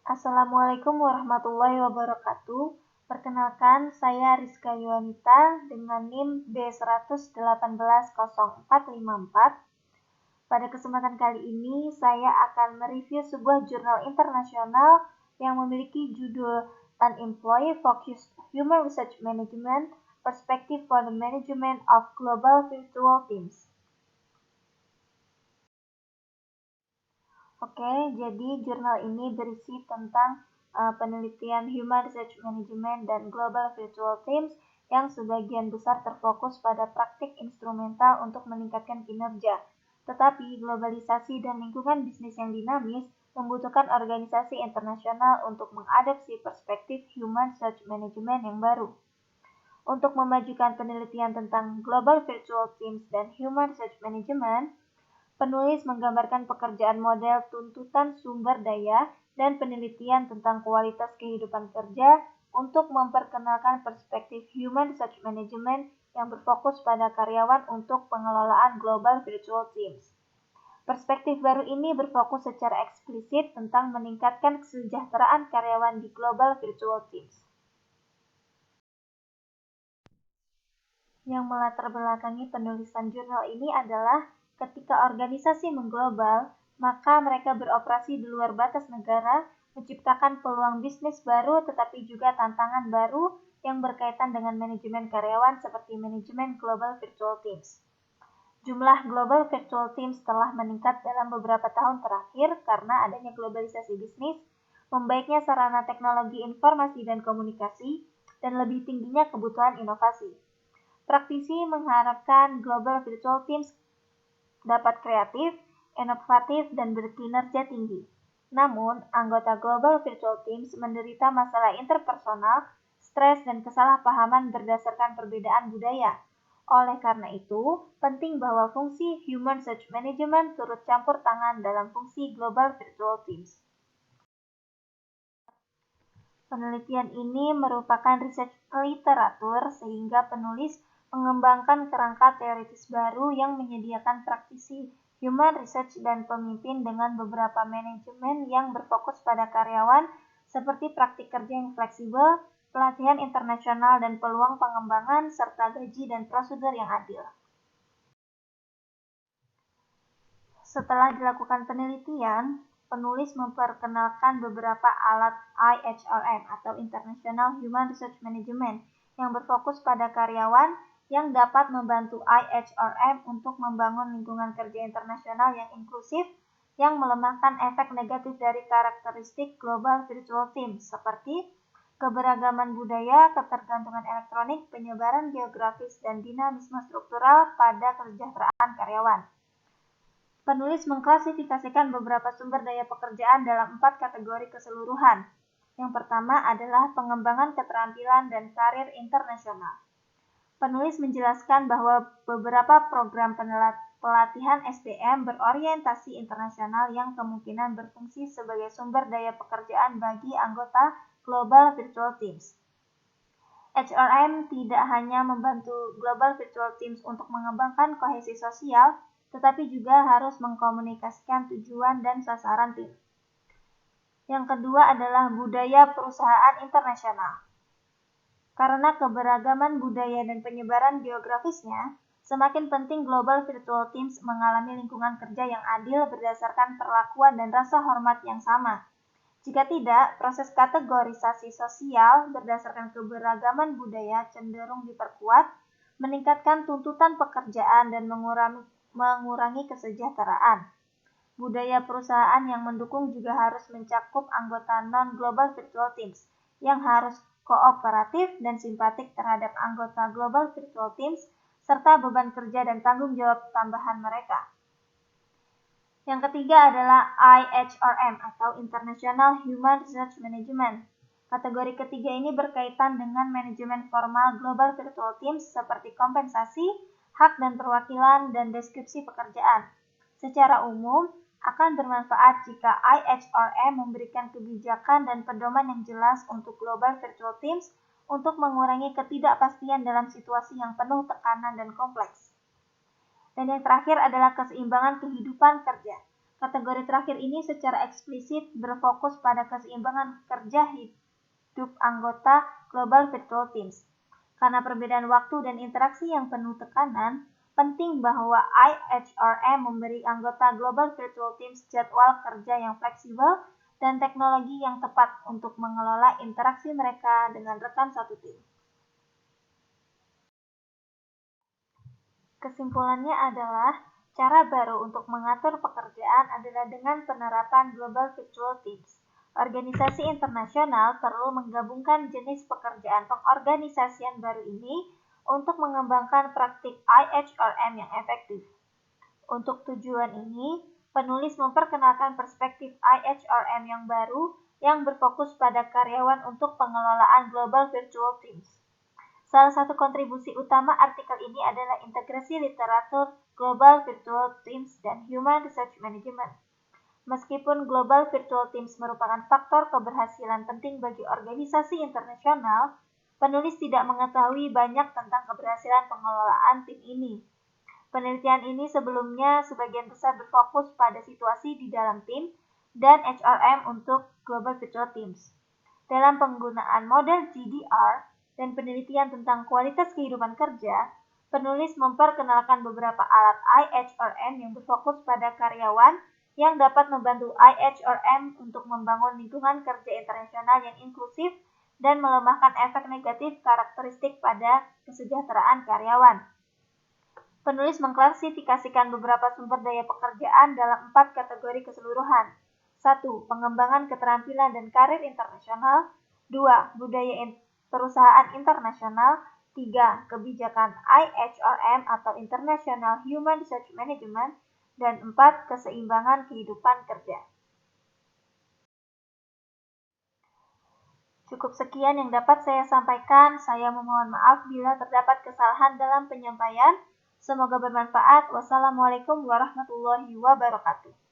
Assalamualaikum warahmatullahi wabarakatuh. Perkenalkan, saya Rizka Yuanita dengan NIM B1180454. Pada kesempatan kali ini, saya akan mereview sebuah jurnal internasional yang memiliki judul Unemployed Focused Human Research Management Perspective for the Management of Global Virtual Teams. Oke, jadi jurnal ini berisi tentang penelitian Human Research Management dan Global Virtual Teams yang sebagian besar terfokus pada praktik instrumental untuk meningkatkan kinerja. Tetapi globalisasi dan lingkungan bisnis yang dinamis membutuhkan organisasi internasional untuk mengadopsi perspektif Human Research Management yang baru. Untuk memajukan penelitian tentang Global Virtual Teams dan Human Research Management, penulis menggambarkan pekerjaan model tuntutan sumber daya dan penelitian tentang kualitas kehidupan kerja untuk memperkenalkan perspektif Human Research Management yang berfokus pada karyawan untuk pengelolaan Global Virtual Teams. Perspektif baru ini berfokus secara eksplisit tentang meningkatkan kesejahteraan karyawan di Global Virtual Teams. Yang melatar belakangi penulisan jurnal ini adalah ketika organisasi mengglobal, maka mereka beroperasi di luar batas negara, menciptakan peluang bisnis baru tetapi juga tantangan baru yang berkaitan dengan manajemen karyawan seperti manajemen Global Virtual Teams. Jumlah Global Virtual Teams telah meningkat dalam beberapa tahun terakhir karena adanya globalisasi bisnis, membaiknya sarana teknologi informasi dan komunikasi, dan lebih tingginya kebutuhan inovasi. Praktisi mengharapkan Global Virtual Teams dapat kreatif, inovatif, dan berkinerja tinggi. Namun, anggota Global Virtual Teams menderita masalah interpersonal, stres, dan kesalahpahaman berdasarkan perbedaan budaya. Oleh karena itu, penting bahwa fungsi Human Research Management turut campur tangan dalam fungsi Global Virtual Teams. Penelitian ini merupakan riset literatur sehingga penulis mengembangkan kerangka teoritis baru yang menyediakan praktisi human research dan pemimpin dengan beberapa manajemen yang berfokus pada karyawan seperti praktik kerja yang fleksibel, pelatihan internasional dan peluang pengembangan, serta gaji dan prosedur yang adil. Setelah dilakukan penelitian, penulis memperkenalkan beberapa alat IHRM atau International Human Research Management yang berfokus pada karyawan yang dapat membantu IHRM untuk membangun lingkungan kerja internasional yang inklusif yang melemahkan efek negatif dari karakteristik Global Virtual Teams seperti keberagaman budaya, ketergantungan elektronik, penyebaran geografis, dan dinamisme struktural pada kesejahteraan karyawan. Penulis mengklasifikasikan beberapa sumber daya pekerjaan dalam 4 kategori keseluruhan. Yang pertama adalah pengembangan keterampilan dan karir internasional. Penulis menjelaskan bahwa beberapa program pelatihan SDM berorientasi internasional yang kemungkinan berfungsi sebagai sumber daya pekerjaan bagi anggota Global Virtual Teams. HRM tidak hanya membantu Global Virtual Teams untuk mengembangkan kohesi sosial, tetapi juga harus mengkomunikasikan tujuan dan sasaran tim. Yang kedua adalah budaya perusahaan internasional. Karena keberagaman budaya dan penyebaran geografisnya, semakin penting Global Virtual Teams mengalami lingkungan kerja yang adil berdasarkan perlakuan dan rasa hormat yang sama. Jika tidak, proses kategorisasi sosial berdasarkan keberagaman budaya cenderung diperkuat, meningkatkan tuntutan pekerjaan dan mengurangi kesejahteraan. Budaya perusahaan yang mendukung juga harus mencakup anggota non-Global Virtual Teams yang harus kooperatif dan simpatik terhadap anggota Global Virtual Teams serta beban kerja dan tanggung jawab tambahan mereka. Yang ketiga adalah IHRM atau International Human Research Management. Kategori ketiga ini berkaitan dengan manajemen formal Global Virtual Teams seperti kompensasi, hak dan perwakilan, dan deskripsi pekerjaan. Secara umum, akan bermanfaat jika IHRM memberikan kebijakan dan pedoman yang jelas untuk Global Virtual Teams untuk mengurangi ketidakpastian dalam situasi yang penuh tekanan dan kompleks. Dan yang terakhir adalah keseimbangan kehidupan kerja. Kategori terakhir ini secara eksplisit berfokus pada keseimbangan kerja hidup anggota Global Virtual Teams. Karena perbedaan waktu dan interaksi yang penuh tekanan, penting bahwa IHRM memberi anggota Global Virtual Teams jadwal kerja yang fleksibel dan teknologi yang tepat untuk mengelola interaksi mereka dengan rekan satu tim. Kesimpulannya adalah, cara baru untuk mengatur pekerjaan adalah dengan penerapan Global Virtual Teams. Organisasi internasional perlu menggabungkan jenis pekerjaan pengorganisasian baru ini untuk mengembangkan praktik IHRM yang efektif. Untuk tujuan ini, penulis memperkenalkan perspektif IHRM yang baru yang berfokus pada karyawan untuk pengelolaan Global Virtual Teams. Salah satu kontribusi utama artikel ini adalah integrasi literatur Global Virtual Teams dan Human Resource Management. Meskipun Global Virtual Teams merupakan faktor keberhasilan penting bagi organisasi internasional, penulis tidak mengetahui banyak tentang keberhasilan pengelolaan tim ini. Penelitian ini sebelumnya sebagian besar berfokus pada situasi di dalam tim dan HRM untuk Global Virtual Teams. Dalam penggunaan model GDR, dan penelitian tentang kualitas kehidupan kerja, penulis memperkenalkan beberapa alat IHRM yang berfokus pada karyawan yang dapat membantu IHRM untuk membangun lingkungan kerja internasional yang inklusif dan melemahkan efek negatif karakteristik pada kesejahteraan karyawan. Penulis mengklasifikasikan beberapa sumber daya pekerjaan dalam 4 kategori keseluruhan. 1. Pengembangan keterampilan dan karir internasional. 2. Budaya perusahaan internasional. 3. Kebijakan IHRM atau International Human Resource Management. Dan 4. Keseimbangan kehidupan kerja. Cukup sekian yang dapat saya sampaikan. Saya memohon maaf bila terdapat kesalahan dalam penyampaian. Semoga bermanfaat. Wassalamualaikum warahmatullahi wabarakatuh.